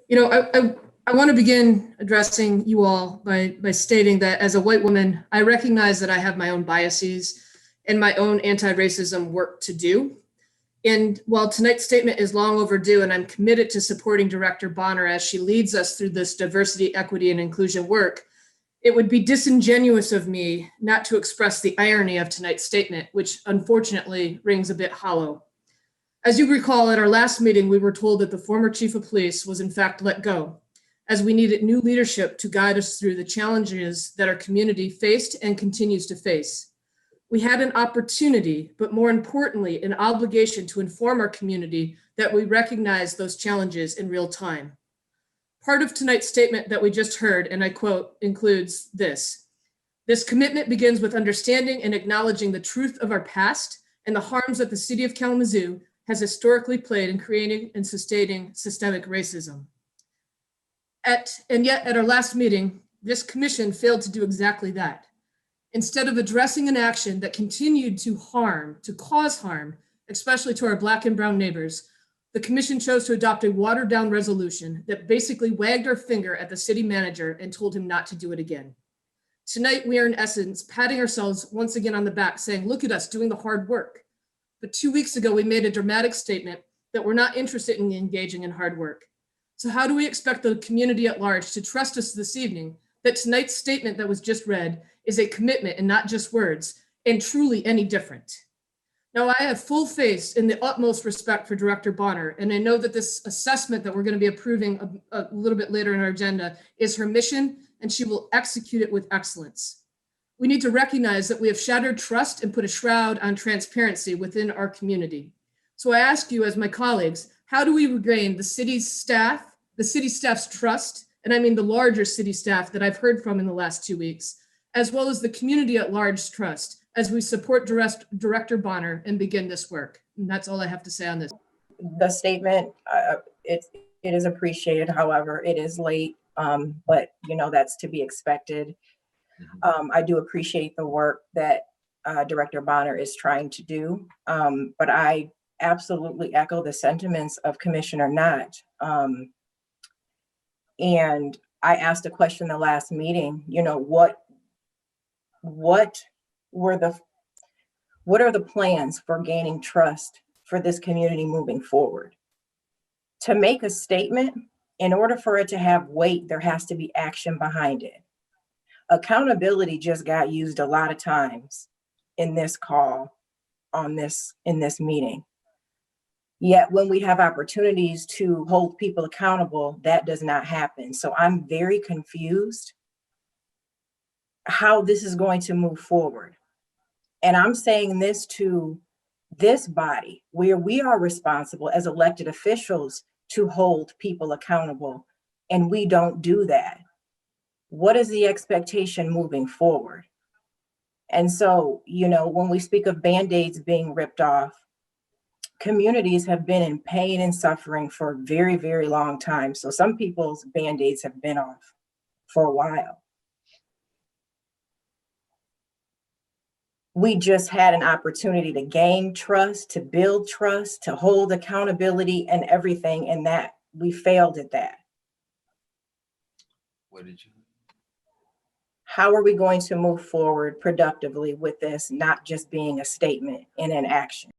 You know, I want to begin addressing you all by stating that as a white woman, I recognize that I have my own biases and my own anti-racism work to do. And while tonight's statement is long overdue, and I'm committed to supporting Director Bonner as she leads us through this diversity, equity, and inclusion work, it would be disingenuous of me not to express the irony of tonight's statement, which unfortunately rings a bit hollow. As you recall, at our last meeting, we were told that the former chief of police was in fact let go, as we needed new leadership to guide us through the challenges that our community faced and continues to face. We had an opportunity, but more importantly, an obligation to inform our community that we recognize those challenges in real time. Part of tonight's statement that we just heard, and I quote, includes this: "This commitment begins with understanding and acknowledging the truth of our past and the harms that the city of Kalamazoo has historically played in creating and sustaining systemic racism." And yet at our last meeting, this commission failed to do exactly that. Instead of addressing an action that continued to cause harm, especially to our Black and brown neighbors, the commission chose to adopt a watered down resolution that basically wagged our finger at the city manager and told him not to do it again. Tonight, we are in essence patting ourselves once again on the back saying, look at us doing the hard work. But 2 weeks ago, we made a dramatic statement that we're not interested in engaging in hard work. So how do we expect the community at large to trust us this evening that tonight's statement that was just read is a commitment and not just words, and truly any different? Now, I have full faith in the utmost respect for Director Bonner, and I know that this assessment that we're going to be approving a little bit later in our agenda is her mission, and she will execute it with excellence. We need to recognize that we have shattered trust and put a shroud on transparency within our community. So I ask you as my colleagues, how do we regain the city staff's trust, and I mean the larger city staff that I've heard from in the last 2 weeks, as well as the community at large trust, as we support Director Bonner and begin this work? And that's all I have to say on this. The statement, it is appreciated. However, it is late, but you know, that's to be expected. I do appreciate the work that Director Bonner is trying to do, but I absolutely echo the sentiments of Commissioner Knott. And I asked a question in the last meeting, you know, what are the plans for gaining trust for this community moving forward? To make a statement, in order for it to have weight, there has to be action behind it. Accountability just got used a lot of times in this call, in this meeting. Yet when we have opportunities to hold people accountable, that does not happen. So I'm very confused how this is going to move forward. And I'm saying this to this body, where we are responsible as elected officials to hold people accountable, and we don't do that. What is the expectation moving forward? And so, you know, when we speak of Band-Aids being ripped off, communities have been in pain and suffering for a very, very long time. So some people's Band-Aids have been off for a while. We just had an opportunity to gain trust, to build trust, to hold accountability and everything, and that we failed at that. What did you? How are we going to move forward productively with this not just being a statement and an action?